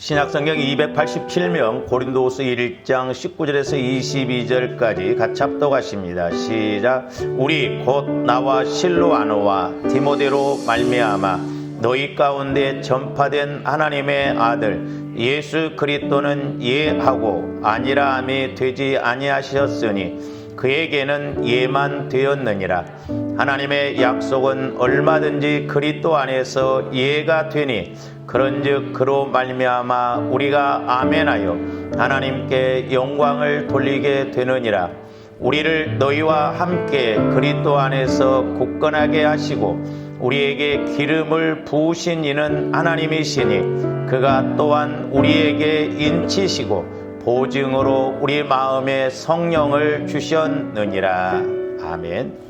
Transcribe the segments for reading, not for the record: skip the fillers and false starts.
신약성경 287명 고린도후서 1장 19절에서 22절까지 같이 합독하십니다. 시작. 우리 곧 나와 실로아노와 디모데로 말미암아 너희 가운데 전파된 하나님의 아들 예수 그리스도는 예하고 아니라함이 되지 아니하셨으니 그에게는 예만 되었느니라. 하나님의 약속은 얼마든지 그리스도 안에서 예가 되니 그런즉 그로 말미암아 우리가 아멘하여 하나님께 영광을 돌리게 되느니라. 우리를 너희와 함께 그리스도 안에서 굳건하게 하시고 우리에게 기름을 부으신 이는 하나님이시니 그가 또한 우리에게 인치시고 보증으로 우리 마음에 성령을 주셨느니라. 아멘.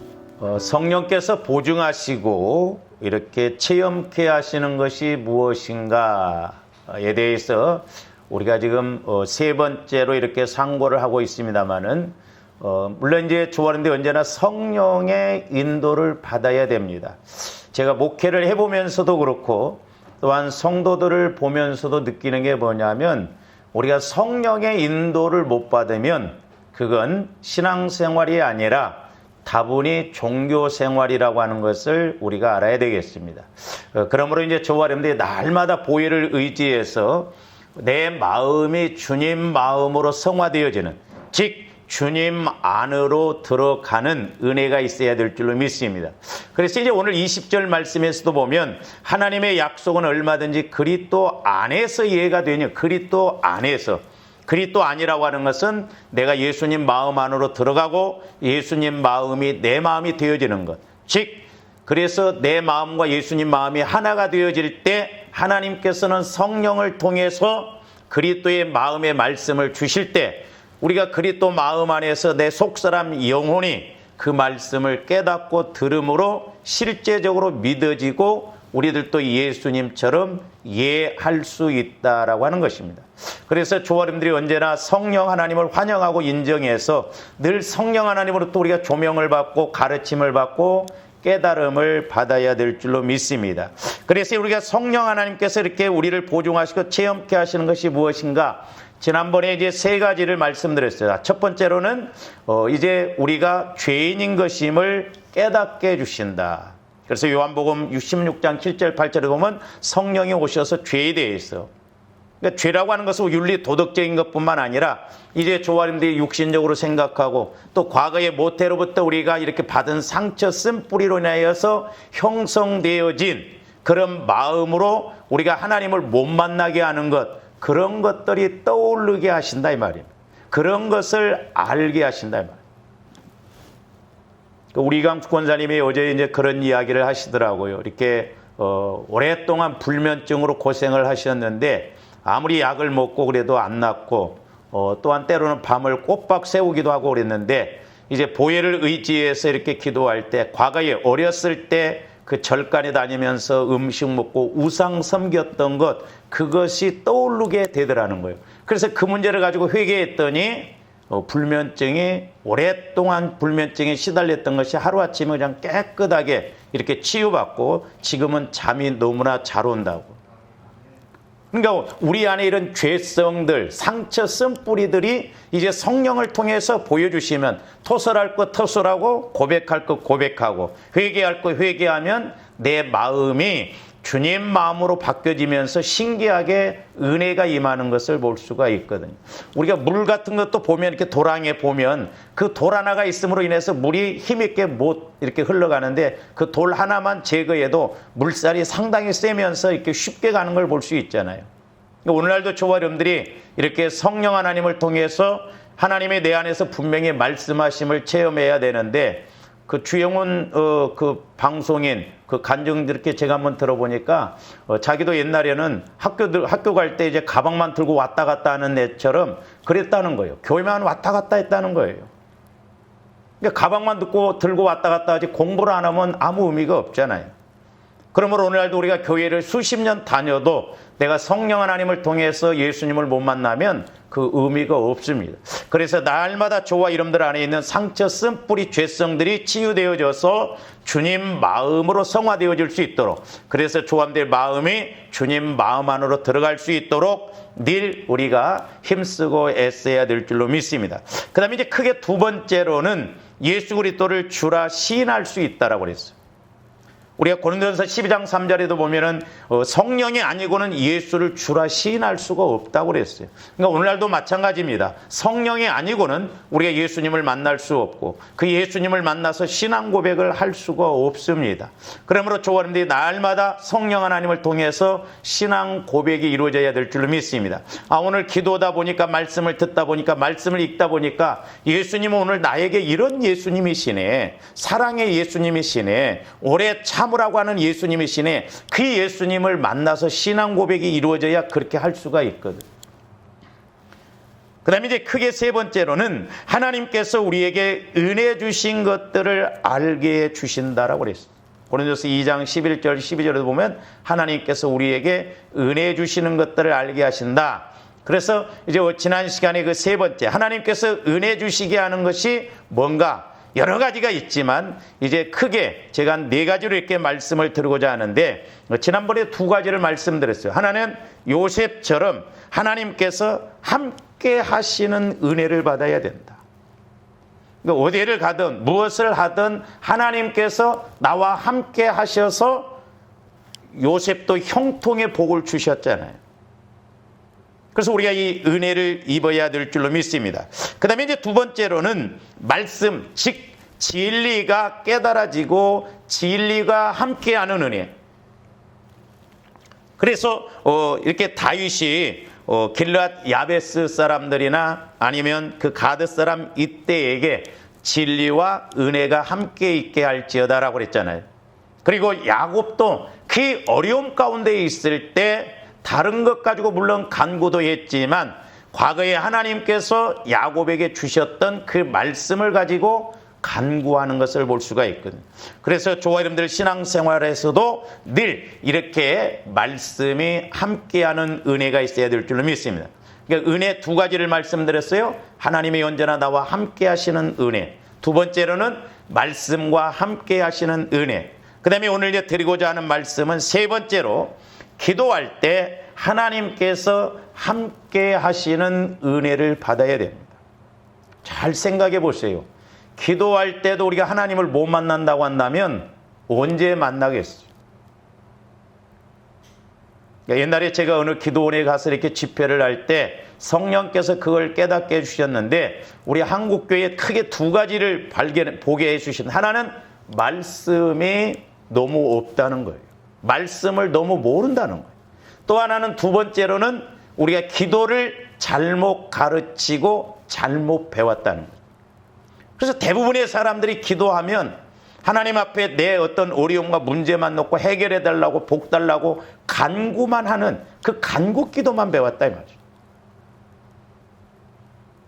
성령께서 보증하시고 이렇게 체험케 하시는 것이 무엇인가에 대해서 우리가 지금 세 번째로 이렇게 상고를 하고 있습니다만은 물론 이제 조화인데 언제나 성령의 인도를 받아야 됩니다. 제가 목회를 해보면서도 그렇고 또한 성도들을 보면서도 느끼는 게 뭐냐면 우리가 성령의 인도를 못 받으면 그건 신앙생활이 아니라 다분히 종교생활이라고 하는 것을 우리가 알아야 되겠습니다. 그러므로 이제 저와 여러분들이 날마다 보혈을 의지해서 내 마음이 주님 마음으로 성화되어지는, 즉 주님 안으로 들어가는 은혜가 있어야 될 줄로 믿습니다. 그래서 이제 오늘 20절 말씀에서도 보면 하나님의 약속은 얼마든지 그리스도 안에서 이해가 되냐. 그리스도 안에서. 그리스도 아니라고 하는 것은 내가 예수님 마음 안으로 들어가고 예수님 마음이 내 마음이 되어지는 것. 즉 그래서 내 마음과 예수님 마음이 하나가 되어질 때 하나님께서는 성령을 통해서 그리스도의 마음의 말씀을 주실 때 우리가 그리스도 마음 안에서 내 속사람 영혼이 그 말씀을 깨닫고 들음으로 실제적으로 믿어지고 우리들도 예수님처럼 예할 수 있다라고 하는 것입니다. 그래서 조아님들이 언제나 성령 하나님을 환영하고 인정해서 늘 성령 하나님으로부터 우리가 조명을 받고 가르침을 받고 깨달음을 받아야 될 줄로 믿습니다. 그래서 우리가 성령 하나님께서 이렇게 우리를 보증하시고 체험케 하시는 것이 무엇인가? 지난번에 이제 세 가지를 말씀드렸어요. 첫 번째로는 이제 우리가 죄인인 것임을 깨닫게 해주신다. 그래서 요한복음 16장 7절 8절에 보면 성령이 오셔서 죄에 대해서, 그러니까 죄라고 하는 것은 윤리 도덕적인 것뿐만 아니라 이제 조아님들이 육신적으로 생각하고 또 과거의 모태로부터 우리가 이렇게 받은 상처 쓴뿌리로 인하여서 형성되어진 그런 마음으로 우리가 하나님을 못 만나게 하는 것, 그런 것들이 떠오르게 하신다 이 말이에요. 그런 것을 알게 하신다 이 말이에요. 우리 이강수 권사님이 어제 이제 그런 이야기를 하시더라고요. 이렇게 오랫동안 불면증으로 고생을 하셨는데 아무리 약을 먹고 그래도 안 낫고 또한 때로는 밤을 꼬박 새우기도 하고 그랬는데 이제 보혈을 의지해서 이렇게 기도할 때 과거에 어렸을 때 그 절간에 다니면서 음식 먹고 우상 섬겼던 것, 그것이 떠오르게 되더라는 거예요. 그래서 그 문제를 가지고 회개했더니 불면증이 오랫동안 불면증에 시달렸던 것이 하루아침에 그냥 깨끗하게 이렇게 치유받고 지금은 잠이 너무나 잘 온다고. 그러니까 우리 안에 이런 죄성들, 상처 쓴뿌리들이 이제 성령을 통해서 보여주시면 토설할 것 토설하고 고백할 것 고백하고 회개할 것 회개하면 내 마음이 주님 마음으로 바뀌어지면서 신기하게 은혜가 임하는 것을 볼 수가 있거든요. 우리가 물 같은 것도 보면 이렇게 도랑에 보면 그 돌 하나가 있음으로 인해서 물이 힘있게 못 이렇게 흘러가는데 그 돌 하나만 제거해도 물살이 상당히 세면서 이렇게 쉽게 가는 걸 볼 수 있잖아요. 오늘날도 저와 여러분들이 이렇게 성령 하나님을 통해서 하나님의 내 안에서 분명히 말씀하심을 체험해야 되는데 그 주영훈 그 방송인 그 간증 이렇게 제가 한번 들어보니까 자기도 옛날에는 학교 갈 때 이제 가방만 들고 왔다 갔다 하는 애처럼 그랬다는 거예요. 교회만 왔다 갔다 했다는 거예요. 그러니까 가방만 들고 왔다 갔다 하지 공부를 안 하면 아무 의미가 없잖아요. 그러므로 오늘날도 우리가 교회를 수십 년 다녀도 내가 성령 하나님을 통해서 예수님을 못 만나면 그 의미가 없습니다. 그래서 날마다 저와 여러분들 안에 있는 상처, 쓴뿌리, 죄성들이 치유되어져서 주님 마음으로 성화되어질 수 있도록, 그래서 저와들 마음이 주님 마음 안으로 들어갈 수 있도록 늘 우리가 힘쓰고 애써야 될 줄로 믿습니다. 그 다음에 이제 크게 두 번째로는 예수 그리스도를 주라 시인할 수 있다라고 그랬어요. 우리가 고린도전서 12장 3절에도 보면은 성령이 아니고는 예수를 주라 시인할 수가 없다고 그랬어요. 그러니까 오늘날도 마찬가지입니다. 성령이 아니고는 우리가 예수님을 만날 수 없고 그 예수님을 만나서 신앙 고백을 할 수가 없습니다. 그러므로 저와 여러분들이 날마다 성령 하나님을 통해서 신앙 고백이 이루어져야 될 줄로 믿습니다. 오늘 기도하다 보니까, 말씀을 듣다 보니까, 말씀을 읽다 보니까 예수님은 오늘 나에게 이런 예수님이시네, 사랑의 예수님이시네, 오래 참으라고 하는 예수님이시네, 그 예수님을 만나서 신앙 고백이 이루어져야 그렇게 할 수가 있거든. 그 다음에 이제 크게 세 번째로는 하나님께서 우리에게 은혜 주신 것들을 알게 해 주신다라고 그랬어요. 고린도서 2장 11절 12절에도 보면 하나님께서 우리에게 은혜 주시는 것들을 알게 하신다. 그래서 이제 지난 시간에 그 세 번째, 하나님께서 은혜 주시게 하는 것이 뭔가 여러 가지가 있지만 이제 크게 제가 네 가지로 이렇게 말씀을 드리고자 하는데, 지난번에 두 가지를 말씀드렸어요. 하나는 요셉처럼 하나님께서 함께 하시는 은혜를 받아야 된다. 그러니까 어디를 가든 무엇을 하든 하나님께서 나와 함께 하셔서 요셉도 형통의 복을 주셨잖아요. 그래서 우리가 이 은혜를 입어야 될 줄로 믿습니다. 그 다음에 이제 두 번째로는 말씀, 즉 진리가 깨달아지고 진리가 함께하는 은혜. 그래서 이렇게 다윗이 길르앗 야베스 사람들이나 아니면 그 가드 사람 이때에게 진리와 은혜가 함께 있게 할지어다라고 그랬잖아요. 그리고 야곱도 그 어려움 가운데 있을 때 다른 것 가지고 물론 간구도 했지만 과거에 하나님께서 야곱에게 주셨던 그 말씀을 가지고 간구하는 것을 볼 수가 있거든요. 그래서 저와 여러분들 신앙생활에서도 늘 이렇게 말씀이 함께하는 은혜가 있어야 될 줄로 믿습니다. 그러니까 은혜 두 가지를 말씀드렸어요. 하나님이 언제나 나와 함께 하시는 은혜. 두 번째로는 말씀과 함께 하시는 은혜. 그 다음에 오늘 이제 드리고자 하는 말씀은 세 번째로 기도할 때 하나님께서 함께 하시는 은혜를 받아야 됩니다. 잘 생각해 보세요. 기도할 때도 우리가 하나님을 못 만난다고 한다면 언제 만나겠어요? 옛날에 제가 어느 기도원에 가서 이렇게 집회를 할 때 성령께서 그걸 깨닫게 해주셨는데, 우리 한국교회에 크게 두 가지를 보게 해주신, 하나는 말씀이 너무 없다는 거예요. 말씀을 너무 모른다는 거예요. 또 하나는 두 번째로는 우리가 기도를 잘못 가르치고 잘못 배웠다는 거예요. 그래서 대부분의 사람들이 기도하면 하나님 앞에 내 어떤 어려움과 문제만 놓고 해결해 달라고, 복 달라고 간구만 하는 그 간구 기도만 배웠다 이 말이죠.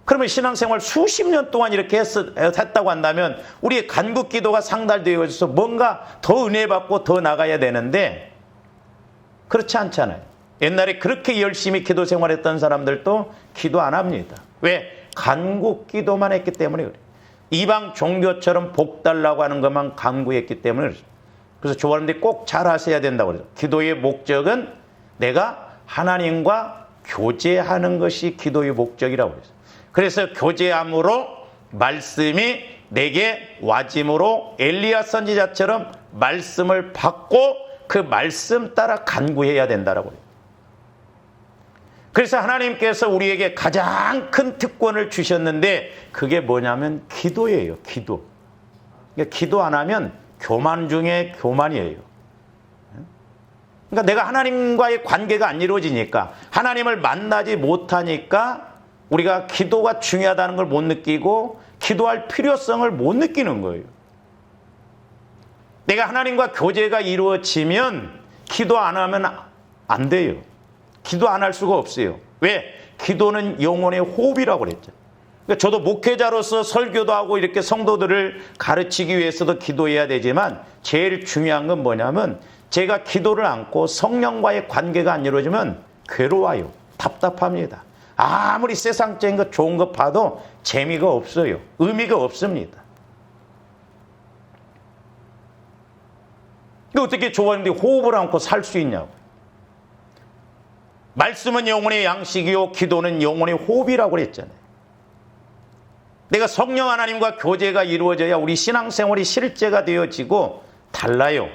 그러면 신앙생활 수십 년 동안 이렇게 했다고 한다면 우리의 간구 기도가 상달되어져서 뭔가 더 은혜 받고 더 나가야 되는데 그렇지 않잖아요. 옛날에 그렇게 열심히 기도 생활했던 사람들도 기도 안 합니다. 왜? 간구 기도만 했기 때문에 그래요. 이방 종교처럼 복 달라고 하는 것만 간구했기 때문에 그래요. 그래서 조언들이 꼭 잘 하셔야 된다고 그래요. 기도의 목적은 내가 하나님과 교제하는 것이 기도의 목적이라고 그래요. 그래서 교제함으로 말씀이 내게 와짐으로 엘리야 선지자처럼 말씀을 받고 그 말씀 따라 간구해야 된다라고 해요. 그래서 하나님께서 우리에게 가장 큰 특권을 주셨는데 그게 뭐냐면 기도예요. 기도. 그러니까 기도 안 하면 교만 중에 교만이에요. 그러니까 내가 하나님과의 관계가 안 이루어지니까, 하나님을 만나지 못하니까 우리가 기도가 중요하다는 걸 못 느끼고 기도할 필요성을 못 느끼는 거예요. 내가 하나님과 교제가 이루어지면 기도 안 하면 안 돼요. 기도 안 할 수가 없어요. 왜? 기도는 영혼의 호흡이라고 그랬죠. 그러니까 저도 목회자로서 설교도 하고 이렇게 성도들을 가르치기 위해서도 기도해야 되지만 제일 중요한 건 뭐냐면 제가 기도를 않고 성령과의 관계가 안 이루어지면 괴로워요. 답답합니다. 아무리 세상적인 것 좋은 것 봐도 재미가 없어요. 의미가 없습니다. 어떻게 좋아하는데 호흡을 않고 살 수 있냐고. 말씀은 영혼의 양식이요 기도는 영혼의 호흡이라고 그랬잖아요. 내가 성령 하나님과 교제가 이루어져야 우리 신앙생활이 실제가 되어지고 달라요.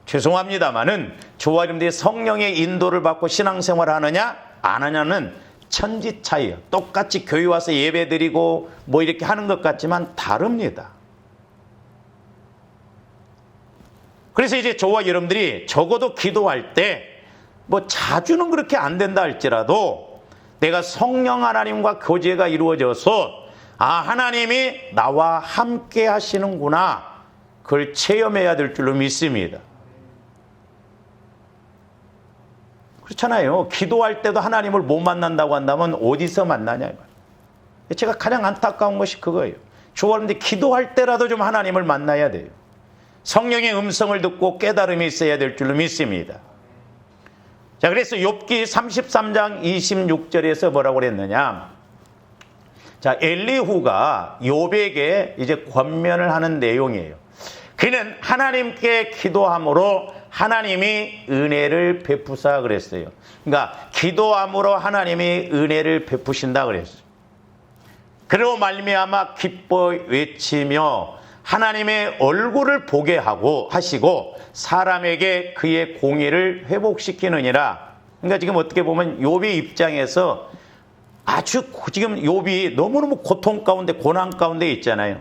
죄송합니다마는 저와 여러분들이 성령의 인도를 받고 신앙생활을 하느냐 안 하냐는 천지 차이예요. 똑같이 교회 와서 예배드리고 뭐 이렇게 하는 것 같지만 다릅니다. 그래서 이제 저와 여러분들이 적어도 기도할 때 뭐 자주는 그렇게 안 된다 할지라도 내가 성령 하나님과 교제가 이루어져서 하나님이 나와 함께 하시는구나, 그걸 체험해야 될 줄로 믿습니다. 그렇잖아요. 기도할 때도 하나님을 못 만난다고 한다면 어디서 만나냐. 제가 가장 안타까운 것이 그거예요. 그런데 기도할 때라도 좀 하나님을 만나야 돼요. 성령의 음성을 듣고 깨달음이 있어야 될 줄로 믿습니다. 자, 그래서 욥기 33장 26절에서 뭐라고 그랬느냐. 자, 엘리후가 욥에게 이제 권면을 하는 내용이에요. 그는 하나님께 기도함으로 하나님이 은혜를 베푸사 그랬어요. 그러니까 기도함으로 하나님이 은혜를 베푸신다 그랬어요. 그로 말미암아 기뻐 외치며 하나님의 얼굴을 보게 하시고 사람에게 그의 공의를 회복시키느니라. 그러니까 지금 어떻게 보면 욥의 입장에서 아주 지금 욥이 너무너무 고통 가운데 고난 가운데 있잖아요.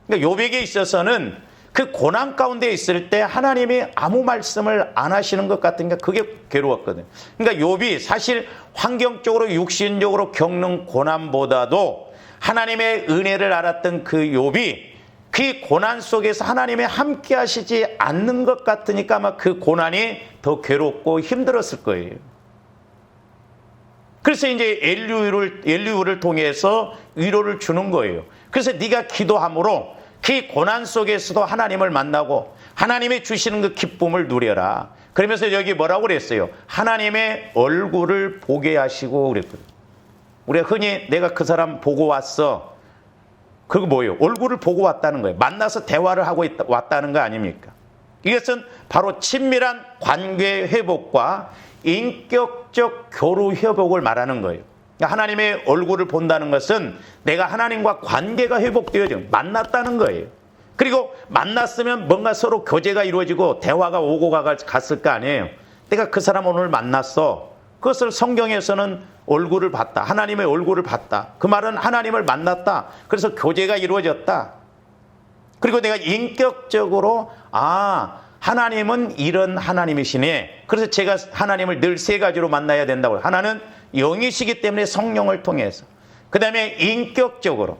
그러니까 욥에게 있어서는 그 고난 가운데 있을 때 하나님이 아무 말씀을 안 하시는 것 같으니까 그게 괴로웠거든요. 그러니까 욥이 사실 환경적으로 육신적으로 겪는 고난보다도 하나님의 은혜를 알았던 그 욥이 그 고난 속에서 하나님이 함께 하시지 않는 것 같으니까 아마 그 고난이 더 괴롭고 힘들었을 거예요. 그래서 이제 엘리후를 통해서 위로를 주는 거예요. 그래서 네가 기도함으로 그 고난 속에서도 하나님을 만나고 하나님이 주시는 그 기쁨을 누려라. 그러면서 여기 뭐라고 그랬어요? 하나님의 얼굴을 보게 하시고 그랬거든요. 우리가 흔히 내가 그 사람 보고 왔어. 그거 뭐예요? 얼굴을 보고 왔다는 거예요. 만나서 대화를 하고 왔다는 거 아닙니까? 이것은 바로 친밀한 관계 회복과 인격적 교류 회복을 말하는 거예요. 하나님의 얼굴을 본다는 것은 내가 하나님과 관계가 회복되어져 만났다는 거예요. 그리고 만났으면 뭔가 서로 교제가 이루어지고 대화가 오고 갔을 거 아니에요. 내가 그 사람 오늘 만났어. 그것을 성경에서는 얼굴을 봤다. 하나님의 얼굴을 봤다. 그 말은 하나님을 만났다. 그래서 교제가 이루어졌다. 그리고 내가 인격적으로 하나님은 이런 하나님이시네. 그래서 제가 하나님을 늘 세 가지로 만나야 된다고. 하나는 영이시기 때문에 성령을 통해서. 그 다음에 인격적으로.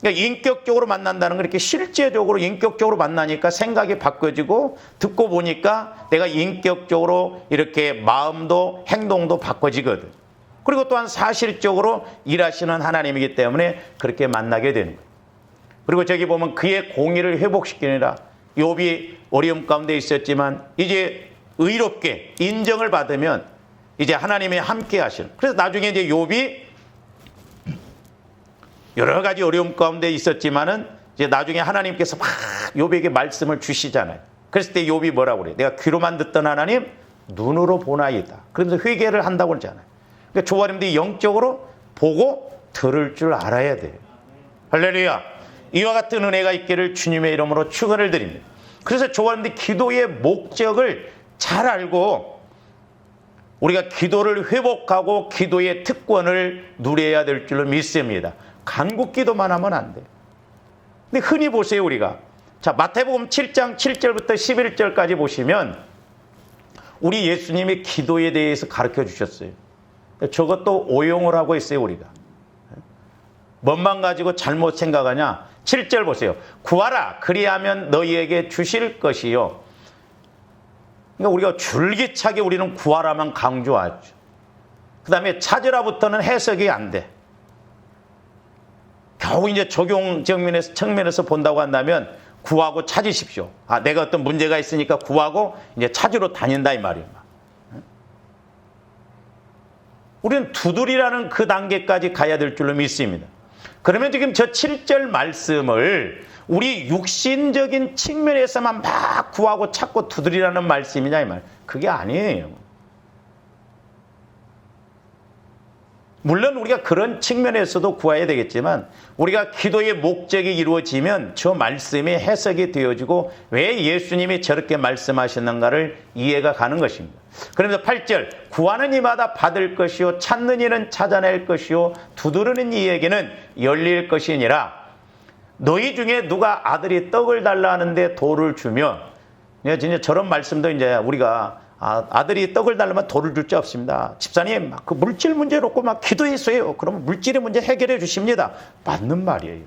그러니까 인격적으로 만난다는 건 이렇게 실제적으로 인격적으로 만나니까 생각이 바꿔지고 듣고 보니까 내가 인격적으로 이렇게 마음도 행동도 바꿔지거든. 그리고 또한 사실적으로 일하시는 하나님이기 때문에 그렇게 만나게 되는 거예요. 그리고 저기 보면 그의 공의를 회복시키느라 욥이 어려움 가운데 있었지만 이제 의롭게 인정을 받으면 이제 하나님이 함께 하시는. 그래서 나중에 이제 욥이 여러 가지 어려움 가운데 있었지만은 이제 나중에 하나님께서 막 욥에게 말씀을 주시잖아요. 그랬을 때 욥이 뭐라고 그래요? 내가 귀로만 듣던 하나님 눈으로 보나이다. 그러면서 회개를 한다고 그러잖아요. 그러니까 조아님들이 영적으로 보고 들을 줄 알아야 돼요. 할렐루야. 이와 같은 은혜가 있기를 주님의 이름으로 축원을 드립니다. 그래서 조아님들이 기도의 목적을 잘 알고 우리가 기도를 회복하고 기도의 특권을 누려야 될 줄로 믿습니다. 간국 기도만 하면 안 돼요. 근데 흔히 보세요, 우리가. 자, 마태복음 7장 7절부터 11절까지 보시면 우리 예수님이 기도에 대해서 가르쳐 주셨어요. 저것도 오용을 하고 있어요, 우리가. 뭔만 가지고 잘못 생각하냐? 7절 보세요. 구하라, 그리하면 너희에게 주실 것이요. 그러니까 우리가 줄기차게 우리는 구하라만 강조하죠. 그 다음에 찾으라부터는 해석이 안 돼. 겨우 이제 적용 측면에서 본다고 한다면 구하고 찾으십시오. 내가 어떤 문제가 있으니까 구하고 이제 찾으러 다닌다 이 말이에요. 우리는 두드리라는 그 단계까지 가야 될 줄로 믿습니다. 그러면 지금 저 7절 말씀을 우리 육신적인 측면에서만 막 구하고 찾고 두드리라는 말씀이냐 이 말. 그게 아니에요. 물론 우리가 그런 측면에서도 구해야 되겠지만 우리가 기도의 목적이 이루어지면 저 말씀이 해석이 되어지고 왜 예수님이 저렇게 말씀하셨는가를 이해가 가는 것입니다. 그러면서 8절 구하는 이마다 받을 것이요 찾는 이는 찾아낼 것이요 두드리는 이에게는 열릴 것이니라. 너희 중에 누가 아들이 떡을 달라 하는데 돌을 주며, 진짜 저런 말씀도 이제 우리가 아들이 떡을 달라면 돌을 줄 수 없습니다. 집사님, 그 물질 문제 놓고 막 기도했어요. 그러면 물질의 문제 해결해 주십니다. 맞는 말이에요.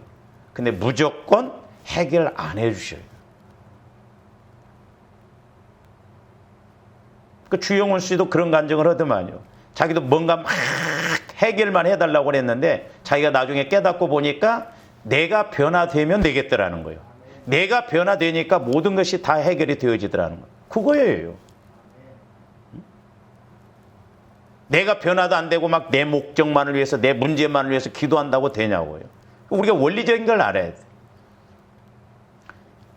근데 무조건 해결 안 해 주셔요. 그 주영훈 씨도 그런 간증을 하더만요. 자기도 뭔가 막 해결만 해달라고 그랬는데 자기가 나중에 깨닫고 보니까 내가 변화되면 되겠더라는 거예요. 내가 변화되니까 모든 것이 다 해결이 되어지더라는 거예요. 그거예요. 내가 변화도 안 되고 막 내 목적만을 위해서 내 문제만을 위해서 기도한다고 되냐고요. 우리가 원리적인 걸 알아야 돼.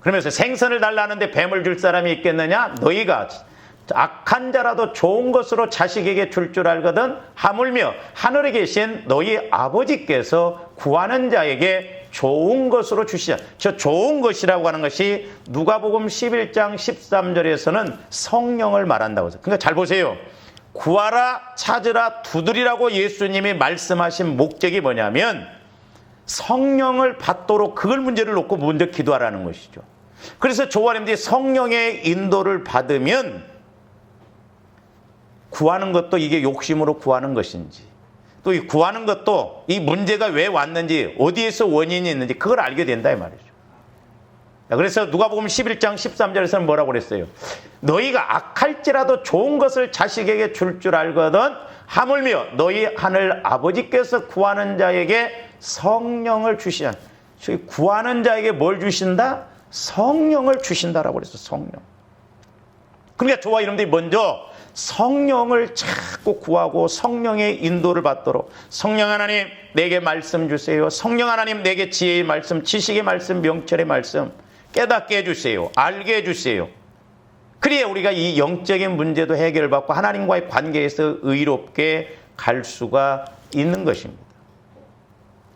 그러면서 생선을 달라는데 뱀을 줄 사람이 있겠느냐? 너희가 악한 자라도 좋은 것으로 자식에게 줄 줄 알거든 하물며 하늘에 계신 너희 아버지께서 구하는 자에게 좋은 것으로 주시자. 저 좋은 것이라고 하는 것이 누가복음 11장 13절에서는 성령을 말한다고 해서. 그러니까 잘 보세요. 구하라 찾으라 두드리라고 예수님이 말씀하신 목적이 뭐냐면 성령을 받도록 그걸 문제를 놓고 먼저 기도하라는 것이죠. 그래서 조아님들이 성령의 인도를 받으면 구하는 것도 이게 욕심으로 구하는 것인지 또 이 구하는 것도 이 문제가 왜 왔는지 어디에서 원인이 있는지 그걸 알게 된다 이 말이죠. 그래서 누가복음 11장 13절에서는 뭐라고 그랬어요? 너희가 악할지라도 좋은 것을 자식에게 줄 줄 알거든 하물며 너희 하늘 아버지께서 구하는 자에게 성령을 주시자. 구하는 자에게 뭘 주신다? 성령을 주신다라고 그랬어요. 성령. 그러니까 저와 여러분들이 먼저 성령을 자꾸 구하고 성령의 인도를 받도록 성령 하나님 내게 말씀 주세요. 성령 하나님 내게 지혜의 말씀, 지식의 말씀, 명철의 말씀 깨닫게 해주세요. 알게 해주세요. 그래야 우리가 이 영적인 문제도 해결받고 하나님과의 관계에서 의롭게 갈 수가 있는 것입니다.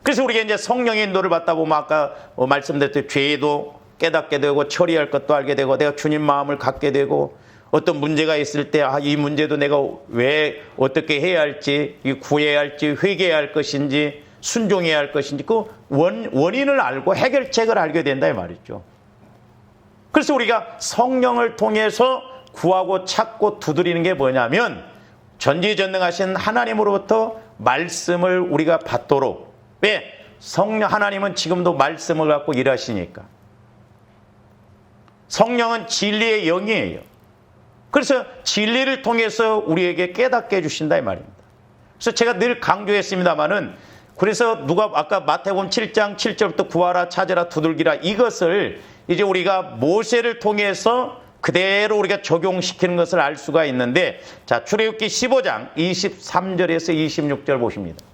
그래서 우리가 이제 성령의 인도를 받다 보면 아까 말씀드렸듯이 죄도 깨닫게 되고 처리할 것도 알게 되고 내가 주님 마음을 갖게 되고 어떤 문제가 있을 때 이 문제도 내가 왜 어떻게 해야 할지 구해야 할지 회개해야 할 것인지 순종해야 할 것인지 그 원인을 알고 해결책을 알게 된다 이 말이죠. 그래서 우리가 성령을 통해서 구하고 찾고 두드리는 게 뭐냐면 전지전능하신 하나님으로부터 말씀을 우리가 받도록. 왜? 성령 하나님은 지금도 말씀을 갖고 일하시니까. 성령은 진리의 영이에요. 그래서 진리를 통해서 우리에게 깨닫게 해주신다 이 말입니다. 그래서 제가 늘 강조했습니다마는 그래서 누가 아까 마태복음 7장 7절부터 구하라 찾으라 두들기라 이것을 이제 우리가 모세를 통해서 그대로 우리가 적용시키는 것을 알 수가 있는데 자 출애굽기 15장 23절에서 26절 보십니다.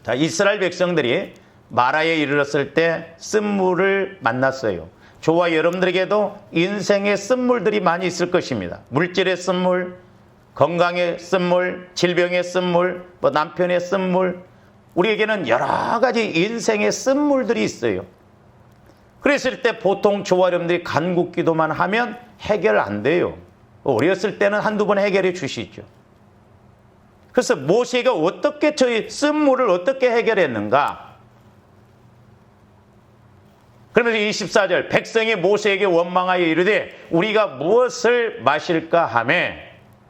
자 이스라엘 백성들이 마라에 이르렀을 때 쓴물을 만났어요. 저와 여러분들에게도 인생의 쓴물들이 많이 있을 것입니다. 물질의 쓴물, 건강의 쓴물, 질병의 쓴물, 남편의 쓴물 우리에게는 여러 가지 인생의 쓴물들이 있어요. 그랬을 때 보통 저와 여러분들이 간국 기도만 하면 해결 안 돼요. 어렸을 때는 한두 번 해결해 주시죠. 그래서 모세가 어떻게 저희 쓴물을 어떻게 해결했는가? 그러면서 24절 백성이 모세에게 원망하여 이르되 우리가 무엇을 마실까 하매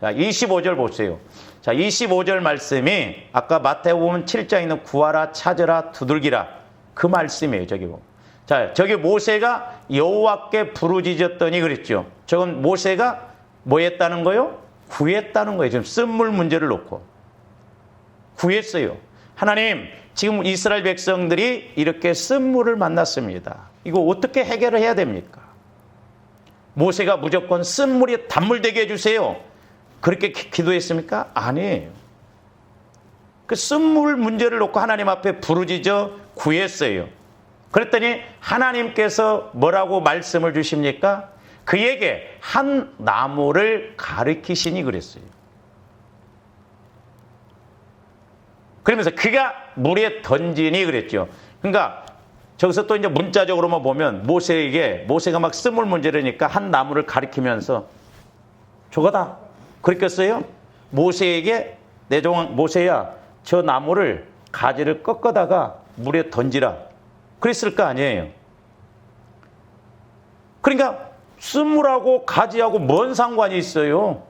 자 25절 보세요. 자 25절 말씀이 아까 마태복음 7장에 있는 구하라 찾으라 두들기라 그 말씀이에요. 저기 보면. 자 저기 모세가 여호와께 부르짖었더니 그랬죠. 저건 모세가 뭐 했다는 거요? 구했다는 거예요. 지금 쓴물 문제를 놓고 구했어요. 하나님, 지금 이스라엘 백성들이 이렇게 쓴물을 만났습니다. 이거 어떻게 해결을 해야 됩니까? 모세가 무조건 쓴물이 단물 되게 해주세요. 그렇게 기도했습니까? 아니에요. 그 쓴물 문제를 놓고 하나님 앞에 부르짖어 구했어요. 그랬더니 하나님께서 뭐라고 말씀을 주십니까? 그에게 한 나무를 가리키시니 그랬어요. 그러면서 그가 물에 던지니 그랬죠. 그러니까 저기서 또 이제 문자적으로만 보면 모세가 막 쓴물 문제라니까 한 나무를 가리키면서 저거다. 그랬겠어요? 모세에게 모세야, 저 나무를 가지를 꺾어다가 물에 던지라. 그랬을 거 아니에요. 그러니까 쓴물하고 가지하고 뭔 상관이 있어요?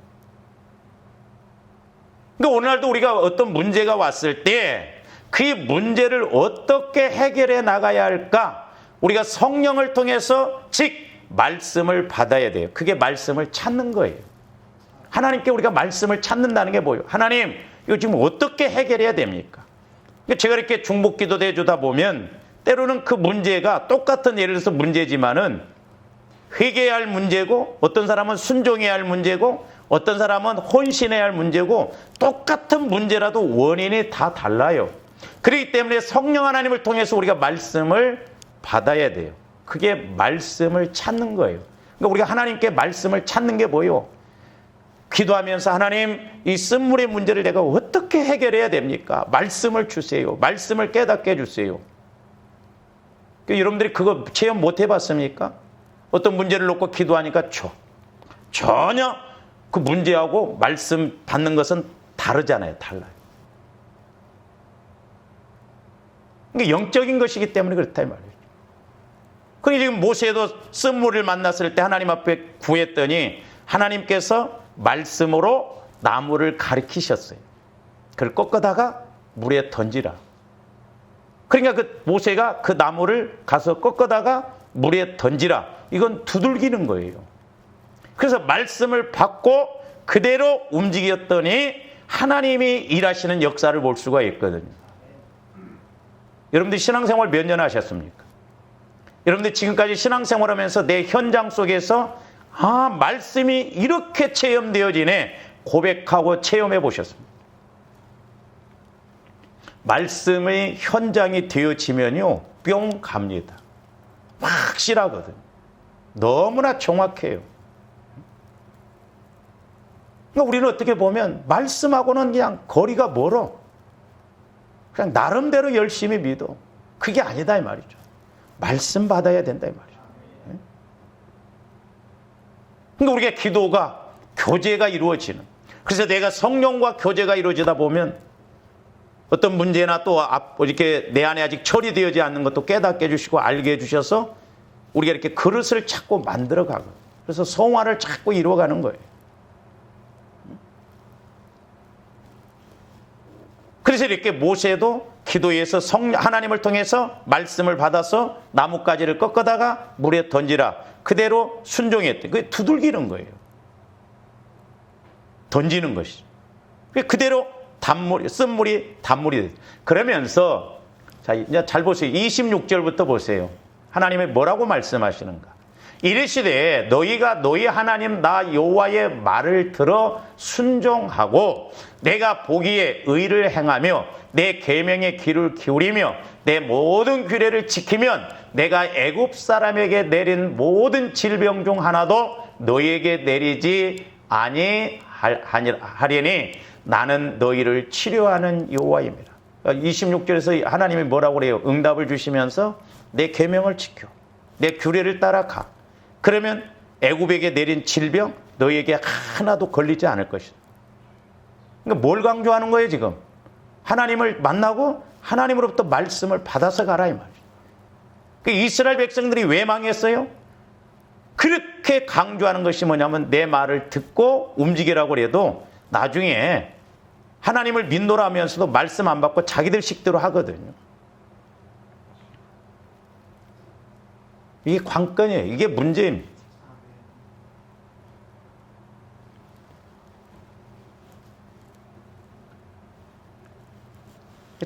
그러니까 오늘날도 우리가 어떤 문제가 왔을 때 그 문제를 어떻게 해결해 나가야 할까? 우리가 성령을 통해서 즉 말씀을 받아야 돼요. 그게 말씀을 찾는 거예요. 하나님께 우리가 말씀을 찾는다는 게 뭐예요? 하나님, 이거 지금 어떻게 해결해야 됩니까? 제가 이렇게 중보기도 해주다 보면 때로는 그 문제가 똑같은 예를 들어서 문제지만은 회개해야 할 문제고, 어떤 사람은 순종해야 할 문제고, 어떤 사람은 헌신해야 할 문제고, 똑같은 문제라도 원인이 다 달라요. 그렇기 때문에 성령 하나님을 통해서 우리가 말씀을 받아야 돼요. 그게 말씀을 찾는 거예요. 그러니까 우리가 하나님께 말씀을 찾는 게 뭐예요? 기도하면서 하나님, 이 쓴물의 문제를 내가 어떻게 해결해야 됩니까? 말씀을 주세요. 말씀을 깨닫게 해주세요. 여러분들이 그거 체험 못 해봤습니까? 어떤 문제를 놓고 기도하니까 전혀 그 문제하고 말씀 받는 것은 다르잖아요. 달라요. 그러니까 영적인 것이기 때문에 그렇다 이 말이에요. 그러니 지금 모세도 쓴물을 만났을 때 하나님 앞에 구했더니 하나님께서 말씀으로 나무를 가리키셨어요. 그걸 꺾어다가 물에 던지라. 그러니까 그 모세가 그 나무를 가서 꺾어다가 물에 던지라. 이건 두들기는 거예요. 그래서 말씀을 받고 그대로 움직였더니 하나님이 일하시는 역사를 볼 수가 있거든요. 여러분들 신앙생활 몇 년 하셨습니까? 여러분들 지금까지 신앙생활하면서 내 현장 속에서 말씀이 이렇게 체험되어지네 고백하고 체험해 보셨습니다. 말씀의 현장이 되어지면요 뿅 갑니다. 확실하거든요. 너무나 정확해요. 그러니까 우리는 어떻게 보면 말씀하고는 그냥 거리가 멀어. 그냥 나름대로 열심히 믿어. 그게 아니다 이 말이죠. 말씀 받아야 된다 이 말이죠. 그러니까 우리가 기도가 교제가 이루어지는. 그래서 내가 성령과 교제가 이루어지다 보면 어떤 문제나 또 이렇게 내 안에 아직 처리되어지지 않는 것도 깨닫게 해주시고 알게 해주셔서 우리가 이렇게 그릇을 자꾸 만들어가고 그래서 성화를 자꾸 이루어가는 거예요. 그래서 이렇게 모세도 기도에서 하나님을 통해서 말씀을 받아서 나뭇가지를 꺾어다가 물에 던지라. 그대로 순종했대. 그게 두들기는 거예요. 던지는 것이죠. 그대로 쓴물이 단물이 됐어요. 그러면서 자, 이제 잘 보세요. 26절부터 보세요. 하나님이 뭐라고 말씀하시는가? 이르시되 너희가 너희 하나님 나 여호와의 말을 들어 순종하고 내가 보기에 의를 행하며 내 계명의 귀를 기울이며 내 모든 규례를 지키면 내가 애굽 사람에게 내린 모든 질병 중 하나도 너희에게 내리지 아니하리니 나는 너희를 치료하는 여호와입니다. 26절에서 하나님이 뭐라고 그래요? 응답을 주시면서 내 계명을 지켜 내 규례를 따라가. 그러면 애굽에게 내린 질병 너희에게 하나도 걸리지 않을 것이다. 그러니까 뭘 강조하는 거예요 지금? 하나님을 만나고 하나님으로부터 말씀을 받아서 가라 이 말이에요. 그러니까 이스라엘 백성들이 왜 망했어요? 그렇게 강조하는 것이 뭐냐면 내 말을 듣고 움직이라고 해도 나중에 하나님을 믿노라 하면서도 말씀 안 받고 자기들 식대로 하거든요. 이게 관건이에요. 이게 문제입니다.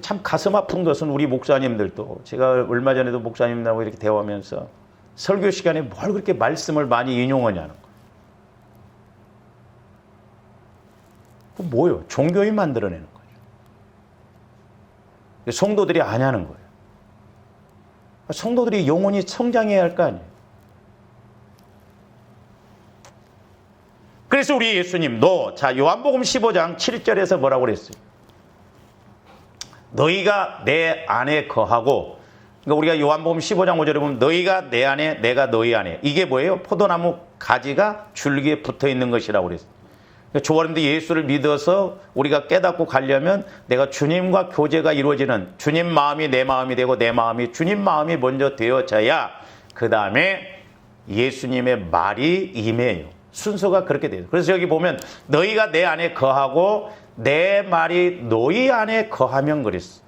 참 가슴 아픈 것은 우리 목사님들도, 제가 얼마 전에도 목사님들하고 이렇게 대화하면서 설교 시간에 뭘 그렇게 말씀을 많이 인용하냐는 거예요. 그 뭐예요? 종교인 만들어내는 거죠. 성도들이 안 하는 거예요. 성도들이 영혼이 성장해야 할 거 아니에요. 그래서 우리 예수님도, 자, 요한복음 15장 7절에서 뭐라고 그랬어요? 너희가 내 안에 거하고, 그러니까 우리가 요한복음 15장 5절에 보면 너희가 내 안에 내가 너희 안에, 이게 뭐예요? 포도나무 가지가 줄기에 붙어 있는 것이라고 그랬어요. 조원님도 예수를 믿어서 우리가 깨닫고 가려면 내가 주님과 교제가 이루어지는, 주님 마음이 내 마음이 되고 내 마음이 주님 마음이 먼저 되어져야 그 다음에 예수님의 말이 임해요. 순서가 그렇게 돼요. 그래서 여기 보면 너희가 내 안에 거하고 내 말이 너희 안에 거하면 그랬어.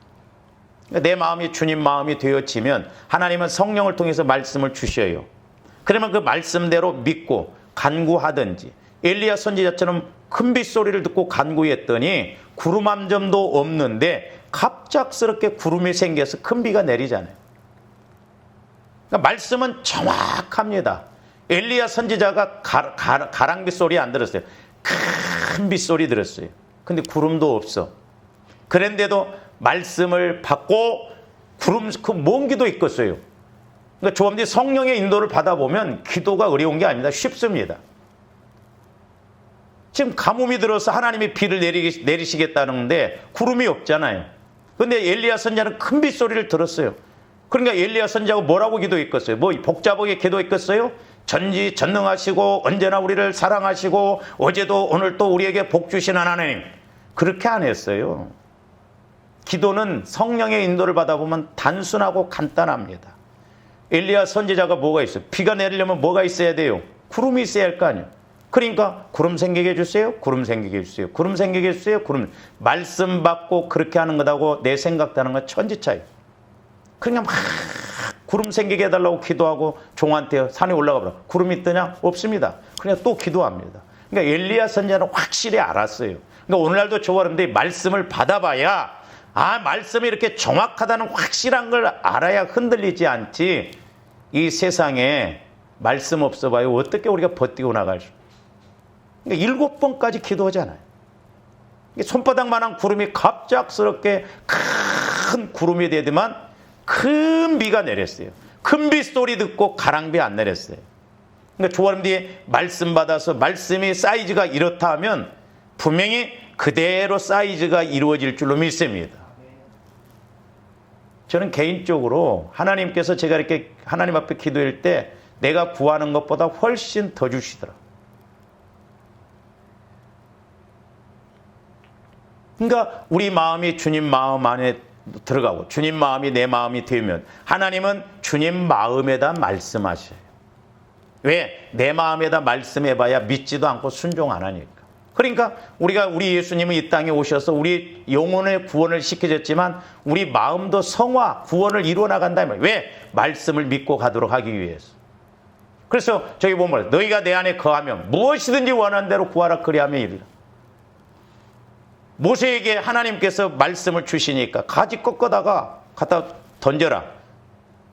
내 마음이 주님 마음이 되어지면 하나님은 성령을 통해서 말씀을 주셔요. 그러면 그 말씀대로 믿고 간구하든지, 엘리야 선지자처럼 큰 빗소리를 듣고 간구했더니 구름 한 점도 없는데 갑작스럽게 구름이 생겨서 큰 비가 내리잖아요. 그러니까 말씀은 정확합니다. 엘리야 선지자가 가랑 빗소리 안 들었어요. 큰 빗소리 들었어요. 근데 구름도 없어. 그런데도 말씀을 받고 구름, 그 먼 기도 있겠어요. 그러니까 조금더 성령의 인도를 받아보면 기도가 어려운 게 아닙니다. 쉽습니다. 지금 가뭄이 들어서 하나님이 비를 내리시겠다는데 구름이 없잖아요. 그런데 엘리야 선지자는 큰 빗소리를 들었어요. 그러니까 엘리야 선지자가 뭐라고 기도했겠어요? 뭐 복잡하게 기도했겠어요? 전지전능하시고 언제나 우리를 사랑하시고 어제도 오늘도 우리에게 복 주신 하나님, 그렇게 안 했어요. 기도는 성령의 인도를 받아보면 단순하고 간단합니다. 엘리야 선지자가 뭐가 있어요? 비가 내리려면 뭐가 있어야 돼요? 구름이 있어야 할 거 아니에요. 그러니까 구름 생기게 해주세요. 구름 생기게 해주세요. 구름 생기게 해주세요. 구름. 말씀 받고 그렇게 하는 것하고 내 생각하는 건 천지 차이. 그냥 막 구름 생기게 해달라고 기도하고 종한테 산에 올라가 보라. 구름이 뜨냐? 없습니다. 그냥 또 기도합니다. 그러니까 엘리야 선지자는 확실히 알았어요. 그러니까 오늘날도 저와 여러분들이 말씀을 받아봐야, 아, 말씀이 이렇게 정확하다는 확실한 걸 알아야 흔들리지 않지. 이 세상에 말씀 없어봐요. 어떻게 우리가 버티고 나갈 수? 그러니까 7번까지 기도하잖아요. 손바닥만한 구름이 갑작스럽게 큰 구름이 되더만 큰 비가 내렸어요. 큰 빗소리 듣고 가랑비 안 내렸어요. 그러니까 조아님들이 말씀 받아서 말씀이 사이즈가 이렇다 하면 분명히 그대로 사이즈가 이루어질 줄로 믿습니다. 저는 개인적으로 하나님께서 제가 이렇게 하나님 앞에 기도할 때 내가 구하는 것보다 훨씬 더 주시더라. 그러니까 우리 마음이 주님 마음 안에 들어가고 주님 마음이 내 마음이 되면 하나님은 주님 마음에다 말씀하셔요. 왜? 내 마음에다 말씀해봐야 믿지도 않고 순종 안 하니까. 그러니까 우리 예수님은 이 땅에 오셔서 우리 영혼의 구원을 시켜줬지만 우리 마음도 성화, 구원을 이루어 나간다. 왜? 말씀을 믿고 가도록 하기 위해서. 그래서 저기 보면 너희가 내 안에 거하면 무엇이든지 원하는 대로 구하라 그리하면 이르라. 모세에게 하나님께서 말씀을 주시니까 가지 꺾어다가 갖다 던져라.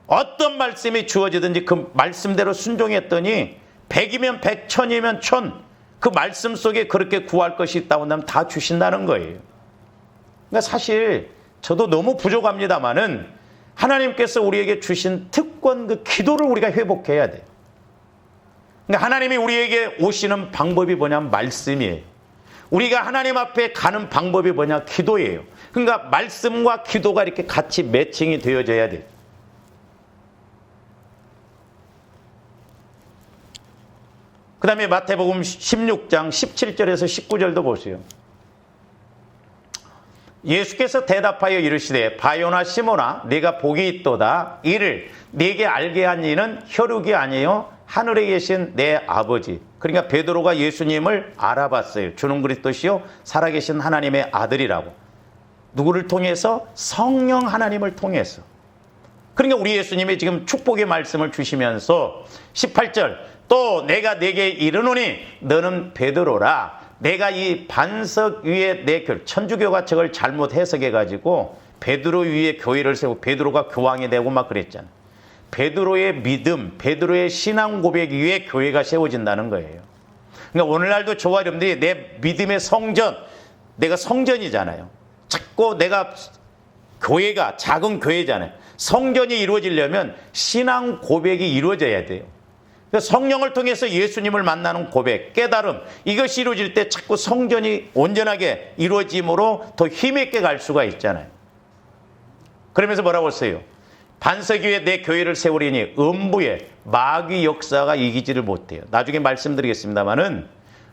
어떤 말씀이 주어지든지 그 말씀대로 순종했더니 100이면 100, 1000이면 1000, 그 말씀 속에 그렇게 구할 것이 있다고 하면 다 주신다는 거예요. 그러니까 사실 저도 너무 부족합니다만은 하나님께서 우리에게 주신 특권, 그 기도를 우리가 회복해야 돼요. 그러니까 하나님이 우리에게 오시는 방법이 뭐냐면 말씀이에요. 우리가 하나님 앞에 가는 방법이 뭐냐? 기도예요. 그러니까 말씀과 기도가 이렇게 같이 매칭이 되어져야 돼요. 그 다음에 마태복음 16장 17절에서 19절도 보세요. 예수께서 대답하여 이르시되 바요나 시몬아 네가 복이 있도다. 이를 네게 알게 한 이는 혈육이 아니요 하늘에 계신 내 아버지. 그러니까 베드로가 예수님을 알아봤어요. 주는 그리스도시요 살아계신 하나님의 아들이라고. 누구를 통해서? 성령 하나님을 통해서. 그러니까 우리 예수님이 지금 축복의 말씀을 주시면서 18절 또 내가 네게 이르노니 너는 베드로라. 내가 이 반석 위에 내 천주교가 저걸 잘못 해석해가지고 베드로 위에 교회를 세우고 베드로가 교황이 되고 막 그랬잖아요. 베드로의 믿음, 베드로의 신앙 고백 위에 교회가 세워진다는 거예요. 그러니까 오늘날도 저와 여러분들이 내 믿음의 성전, 내가 성전이잖아요. 자꾸 내가 교회가 작은 교회잖아요. 성전이 이루어지려면 신앙 고백이 이루어져야 돼요. 성령을 통해서 예수님을 만나는 고백, 깨달음, 이것이 이루어질 때 자꾸 성전이 온전하게 이루어짐으로 더 힘있게 갈 수가 있잖아요. 그러면서 뭐라고 했어요? 반석 위에 내 교회를 세우리니 음부에 마귀 역사가 이기지를 못해요. 나중에 말씀드리겠습니다마는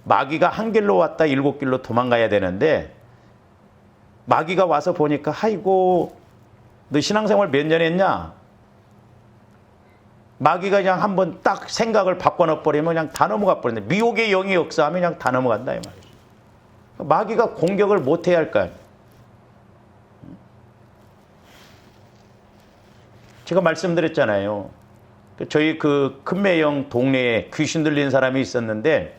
마귀가 한 길로 왔다 7길로 도망가야 되는데 마귀가 와서 보니까 아이고 너 신앙생활 몇 년 했냐? 마귀가 그냥 한번 딱 생각을 바꿔놓버리면 그냥 다 넘어가 버리는데 미혹의 영이 역사하면 그냥 다 넘어간다 이 말이죠. 마귀가 공격을 못해야 할 거 아니에요. 제가 말씀드렸잖아요. 저희 그 큰매영 동네에 귀신 들린 사람이 있었는데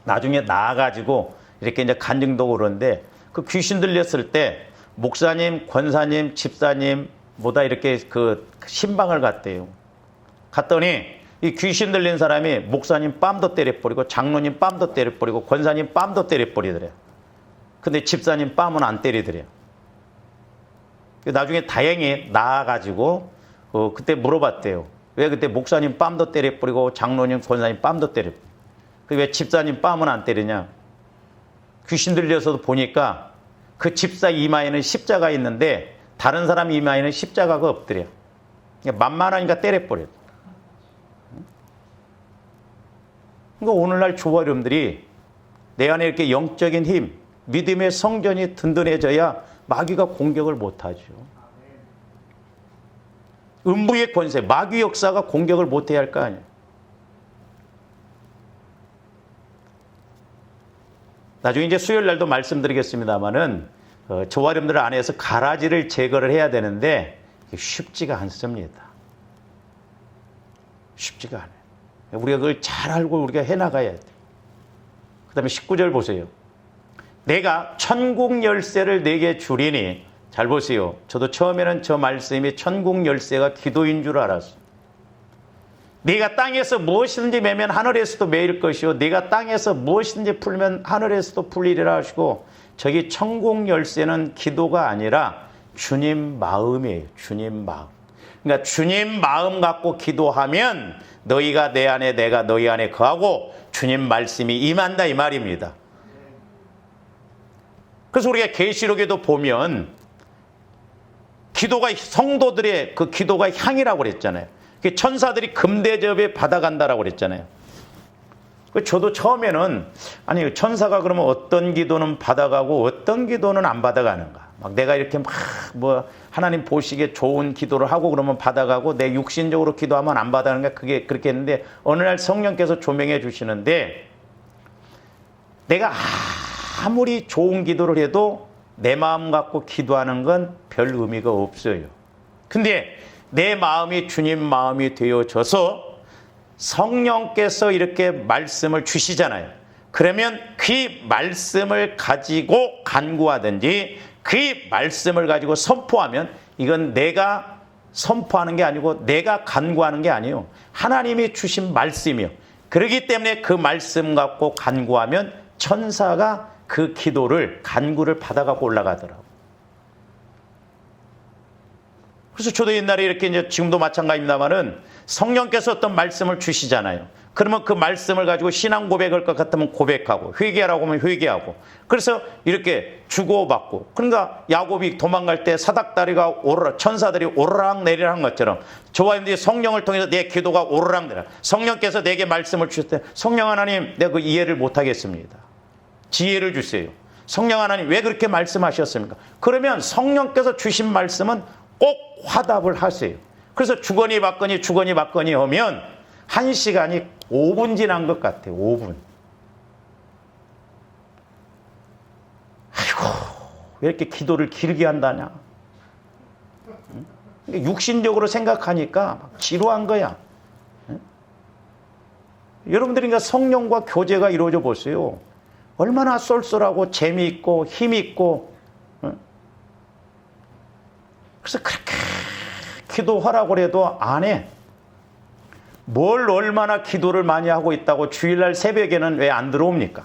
나중에 나와가지고 이렇게 이제 간증도 그러는데 그 귀신 들렸을 때 목사님, 권사님, 집사님 뭐다 이렇게 그 신방을 갔대요. 갔더니 이 귀신 들린 사람이 목사님 뺨도 때려버리고 장로님 뺨도 때려버리고 권사님 뺨도 때려버리더래요. 근데 집사님 뺨은 안 때리더래요. 나중에 다행히 나와가지고 그때 물어봤대요. 왜 그때 목사님 뺨도 때려버리고 장로님 권사님 뺨도 때려버리고 왜 집사님 뺨은 안 때리냐. 귀신 들려서도 보니까 그 집사 이마에는 십자가 있는데 다른 사람 이마에는 십자가가 없더래요. 만만하니까 때려버려요. 그러니까 오늘날 저와 여러분들이 내 안에 이렇게 영적인 힘, 믿음의 성전이 든든해져야 마귀가 공격을 못하죠. 음부의 권세, 마귀 역사가 공격을 못해야 할 거 아니에요. 나중에 이제 수요일 날도 말씀드리겠습니다만은 저와 여러분들 안에서 가라지를 제거를 해야 되는데 쉽지가 않습니다. 쉽지가 않아요. 우리가 그걸 잘 알고 우리가 해나가야 돼요. 그 다음에 19절 보세요. 내가 천국 열쇠를 내게 주리니, 잘 보세요. 저도 처음에는 저 말씀이 천국 열쇠가 기도인 줄 알았어요. 네가 땅에서 무엇이든지 매면 하늘에서도 매일 것이요 네가 땅에서 무엇이든지 풀면 하늘에서도 풀리리라 하시고, 저기 천국 열쇠는 기도가 아니라 주님 마음이에요. 주님 마음. 그러니까 주님 마음 갖고 기도하면 너희가 내 안에 내가 너희 안에 거하고 주님 말씀이 임한다 이 말입니다. 그래서 우리가 계시록에도 보면 기도가 성도들의 그 기도가 향이라고 그랬잖아요. 천사들이 금대접에 받아간다라고 그랬잖아요. 저도 처음에는 아니 천사가 그러면 어떤 기도는 받아가고 어떤 기도는 안 받아가는가. 막 내가 이렇게 막 뭐 하나님 보시기에 좋은 기도를 하고 그러면 받아가고 내 육신적으로 기도하면 안 받아가는가. 그게 그렇게 했는데 어느 날 성령께서 조명해 주시는데 내가 아무리 좋은 기도를 해도 내 마음 갖고 기도하는 건 별 의미가 없어요. 근데 내 마음이 주님 마음이 되어져서 성령께서 이렇게 말씀을 주시잖아요. 그러면 그 말씀을 가지고 간구하든지 그 말씀을 가지고 선포하면 이건 내가 선포하는 게 아니고 내가 간구하는 게 아니에요. 하나님이 주신 말씀이요. 그렇기 때문에 그 말씀 갖고 간구하면 천사가 그 기도를 간구를 받아가고 올라가더라고요. 그래서 저도 옛날에 이렇게 이제 지금도 마찬가지입니다만은 성령께서 어떤 말씀을 주시잖아요. 그러면 그 말씀을 가지고 신앙 고백할 것 같으면 고백하고 회개하라고 하면 회개하고 그래서 이렇게 주고받고 그러니까 야곱이 도망갈 때 사닥다리가 오르락 천사들이 오르락 내리락 한 것처럼 저와 여러분들이 성령을 통해서 내 기도가 오르락 내리락 성령께서 내게 말씀을 주실 때 성령 하나님 내가 그 이해를 못하겠습니다. 지혜를 주세요. 성령 하나님 왜 그렇게 말씀하셨습니까? 그러면 성령께서 주신 말씀은 꼭 화답을 하세요. 그래서 주거니 받거니 하면 1시간이 5분 지난 것 같아요. 5분. 아이고 왜 이렇게 기도를 길게 한다냐. 육신적으로 생각하니까 막 지루한 거야. 여러분들이 그러니까 성령과 교제가 이루어져 보세요. 얼마나 쏠쏠하고 재미있고 힘있고 그래서 그렇게 기도하라고 해도 안 해. 뭘 얼마나 기도를 많이 하고 있다고 주일날 새벽에는 왜 안 들어옵니까?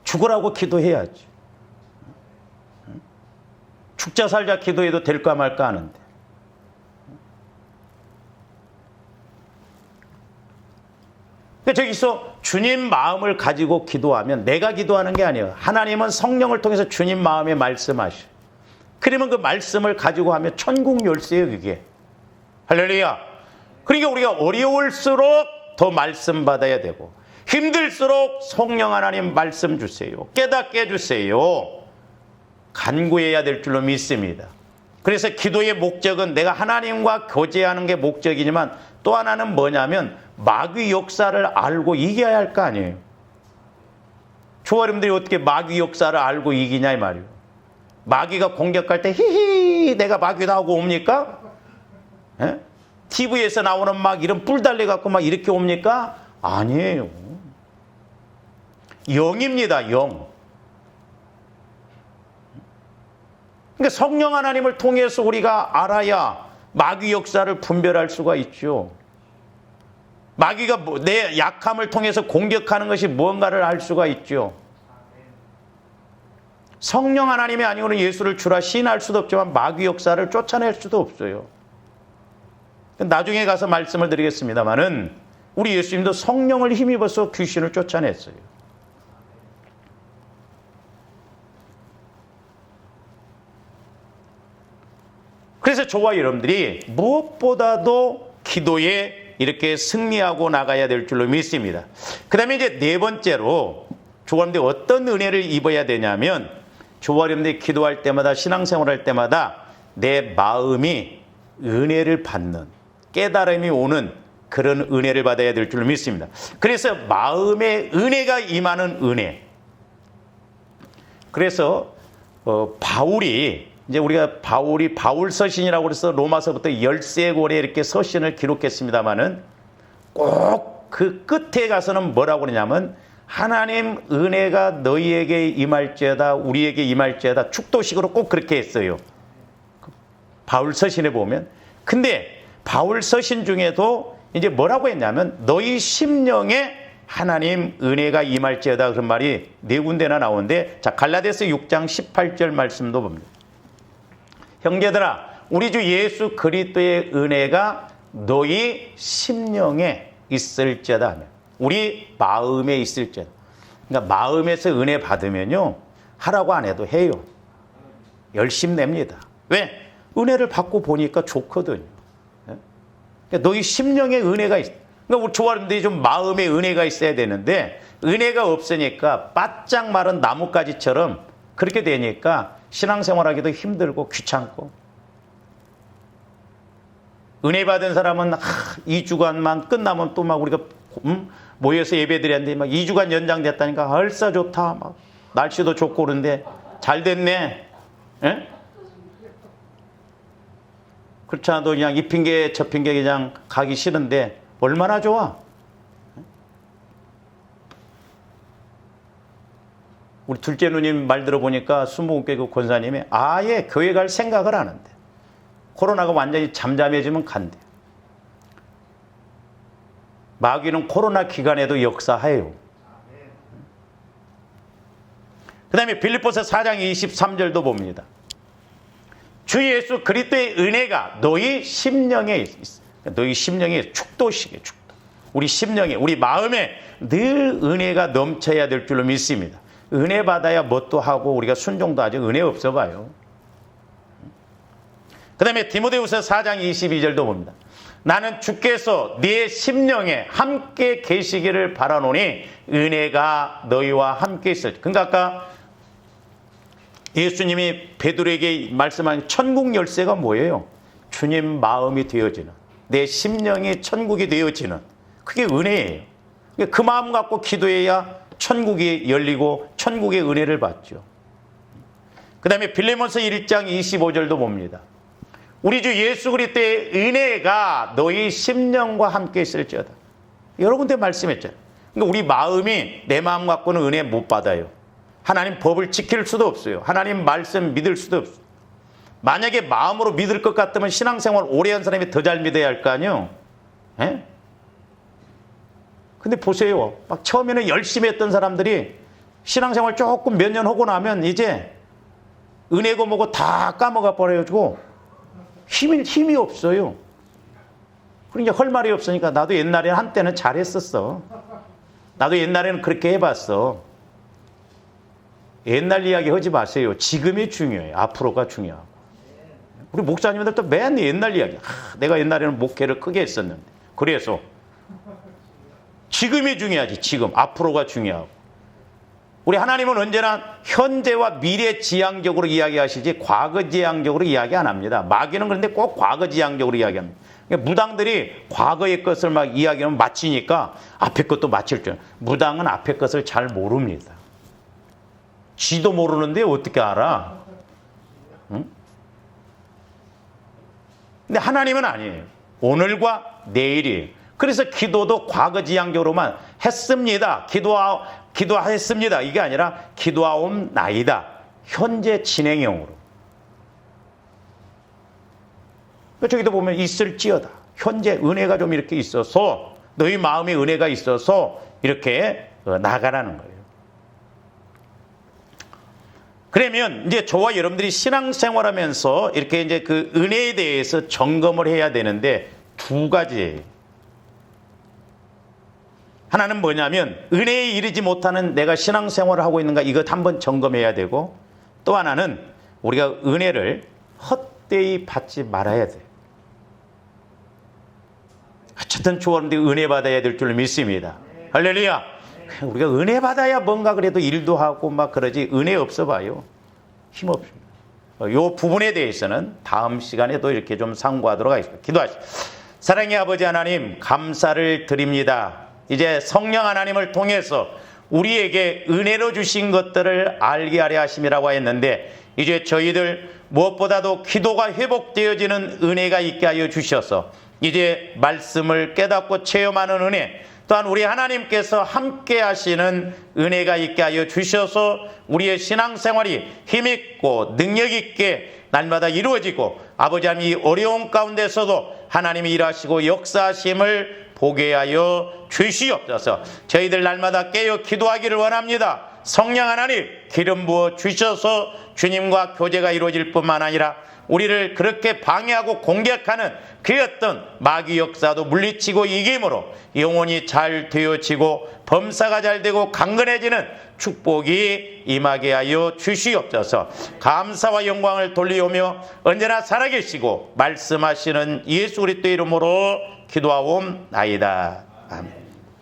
죽으라고 기도해야지. 죽자 살자 기도해도 될까 말까 하는데. 저기서 주님 마음을 가지고 기도하면 내가 기도하는 게 아니에요. 하나님은 성령을 통해서 주님 마음에 말씀하셔. 그러면 그 말씀을 가지고 하면 천국 열쇠예요, 그게. 할렐루야. 그러니까 우리가 어려울수록 더 말씀 받아야 되고, 힘들수록 성령 하나님 말씀 주세요. 깨닫게 해주세요. 간구해야 될 줄로 믿습니다. 그래서 기도의 목적은 내가 하나님과 교제하는 게 목적이지만 또 하나는 뭐냐면 마귀 역사를 알고 이겨야 할 거 아니에요. 조아님들이 어떻게 마귀 역사를 알고 이기냐 이 말이에요. 마귀가 공격할 때 히히 내가 마귀다 하고 옵니까? 예? TV에서 나오는 막 이런 뿔 달려갖고 막 이렇게 옵니까? 아니에요. 영입니다, 영. 그러니까 성령 하나님을 통해서 우리가 알아야 마귀 역사를 분별할 수가 있죠. 마귀가 내 약함을 통해서 공격하는 것이 무언가를 알 수가 있죠. 성령 하나님이 아니고는 예수를 주라 시인할 수도 없지만 마귀 역사를 쫓아낼 수도 없어요. 나중에 가서 말씀을 드리겠습니다마는 우리 예수님도 성령을 힘입어서 귀신을 쫓아냈어요. 그래서 저와 여러분들이 무엇보다도 기도에 이렇게 승리하고 나가야 될 줄로 믿습니다. 그 다음에 이제 네 번째로 저와 여러분들이 어떤 은혜를 입어야 되냐면 저와 여러분들이 기도할 때마다 신앙생활할 때마다 내 마음이 은혜를 받는 깨달음이 오는 그런 은혜를 받아야 될 줄로 믿습니다. 그래서 마음에 은혜가 임하는 은혜. 그래서 바울이 이제 우리가 바울 서신이라고 그래서 로마서부터 13권에 이렇게 서신을 기록했습니다마는 꼭 그 끝에 가서는 뭐라고 그러냐면 하나님 은혜가 너희에게 임할지어다 우리에게 임할지어다 축도식으로 꼭 그렇게 했어요. 바울 서신에 보면. 근데 바울 서신 중에도 이제 뭐라고 했냐면 너희 심령에 하나님 은혜가 임할지어다 그런 말이 네 군데나 나오는데 자 갈라디아서 6장 18절 말씀도 봅니다. 형제들아 우리 주 예수 그리스도의 은혜가 너희 심령에 있을지어다 하면 우리 마음에 있을지어다. 그러니까 마음에서 은혜 받으면요 하라고 안 해도 해요. 열심히 냅니다. 왜? 은혜를 받고 보니까 좋거든요. 그러니까 너희 심령에 은혜가 있어. 그러니까 우리 조아님들이 좀 마음에 은혜가 있어야 되는데 은혜가 없으니까 바짝 마른 나뭇가지처럼 그렇게 되니까 신앙생활하기도 힘들고 귀찮고 은혜 받은 사람은 2주간만 끝나면 또 막 우리가 모여서 예배드렸는데 막 2주간 연장됐다니까 얼싸 좋다 막 날씨도 좋고 그런데 잘 됐네. 에? 그렇지 않아도 그냥 이 핑계 저 핑계 그냥 가기 싫은데 얼마나 좋아. 우리 둘째 누님 말 들어보니까 순복음교회 권사님이 아예 교회 갈 생각을 안 한대. 코로나가 완전히 잠잠해지면 간대. 마귀는 코로나 기간에도 역사해요. 그 다음에 빌립보서 4장 23절도 봅니다. 주 예수 그리스도의 은혜가 너희 심령에 있어. 너희 심령에 축도시게 축도. 우리 심령에 우리 마음에 늘 은혜가 넘쳐야 될 줄로 믿습니다. 은혜 받아야 뭣도 하고 우리가 순종도 하죠. 은혜 없어 봐요. 그 다음에 디모데후서 4장 22절도 봅니다. 나는 주께서 네 심령에 함께 계시기를 바라노니 은혜가 너희와 함께 있을. 그러니까 아까 예수님이 베드로에게 말씀한 천국 열쇠가 뭐예요? 주님 마음이 되어지는 내 심령이 천국이 되어지는 그게 은혜예요. 그 마음 갖고 기도해야 천국이 열리고 천국의 은혜를 받죠. 그 다음에 빌레몬서 1장 25절도 봅니다. 우리 주 예수 그리스도의 은혜가 너희 심령과 함께 있을지어다. 여러 군데 말씀했잖아요. 그러니까 우리 마음이 내 마음 갖고는 은혜 못 받아요. 하나님 법을 지킬 수도 없어요. 하나님 말씀 믿을 수도 없어요. 만약에 마음으로 믿을 것 같으면 신앙생활 오래 한 사람이 더 잘 믿어야 할 거 아니에요. 예? 근데 보세요. 막 처음에는 열심히 했던 사람들이 신앙생활 조금 몇 년 하고 나면 이제 은혜고 뭐고 다 까먹어 버려가지고 힘이 없어요. 그러니까 할 말이 없으니까 나도 옛날에 한때는 잘했었어. 나도 옛날에는 그렇게 해봤어. 옛날 이야기 하지 마세요. 지금이 중요해요. 앞으로가 중요하고. 우리 목사님들도 맨 옛날 이야기. 내가 옛날에는 목회를 크게 했었는데. 그래서 지금이 중요하지. 지금. 앞으로가 중요하고. 우리 하나님은 언제나 현재와 미래 지향적으로 이야기하시지 과거 지향적으로 이야기 안 합니다. 마귀는 그런데 꼭 과거 지향적으로 이야기합니다. 그러니까 무당들이 과거의 것을 막 이야기하면 마치니까 앞에 것도 마칠 줄. 무당은 앞에 것을 잘 모릅니다. 지도 모르는데 어떻게 알아? 응? 근데 하나님은 아니에요. 오늘과 내일이. 그래서 기도도 과거 지향적으로만 했습니다. 기도했습니다. 이게 아니라 기도하옵나이다. 현재 진행형으로. 저기도 보면 있을지어다. 현재 은혜가 좀 이렇게 있어서 너희 마음에 은혜가 있어서 이렇게 나가라는 거예요. 그러면 이제 저와 여러분들이 신앙생활하면서 이렇게 이제 그 은혜에 대해서 점검을 해야 되는데 두 가지예요. 하나는 뭐냐면 은혜에 이르지 못하는 내가 신앙생활을 하고 있는가 이것 한번 점검해야 되고 또 하나는 우리가 은혜를 헛되이 받지 말아야 돼요. 어쨌든 저와는데 은혜 받아야 될 줄 믿습니다. 할렐루야. 우리가 은혜 받아야 뭔가 그래도 일도 하고 막 그러지 은혜 없어 봐요. 힘없습니다. 이 부분에 대해서는 다음 시간에도 이렇게 좀 상고하도록 하겠습니다. 기도하시죠. 사랑의 아버지 하나님 감사를 드립니다. 이제 성령 하나님을 통해서 우리에게 은혜로 주신 것들을 알게 하려 하심이라고 했는데 이제 저희들 무엇보다도 기도가 회복되어지는 은혜가 있게 하여 주셔서 이제 말씀을 깨닫고 체험하는 은혜 또한 우리 하나님께서 함께 하시는 은혜가 있게 하여 주셔서 우리의 신앙생활이 힘있고 능력있게 날마다 이루어지고 아버지 하나님 이 어려운 가운데서도 하나님이 일하시고 역사하심을 보게 하여 주시옵소서. 저희들 날마다 깨어 기도하기를 원합니다. 성령 하나님 기름 부어 주셔서 주님과 교제가 이루어질 뿐만 아니라 우리를 그렇게 방해하고 공격하는 그 어떤 마귀 역사도 물리치고 이김으로 영혼이 잘 되어지고 범사가 잘 되고 강건해지는 축복이 임하게 하여 주시옵소서. 감사와 영광을 돌리오며 언제나 살아계시고 말씀하시는 예수 그리스도 이름으로 기도하옵나이다. 아멘.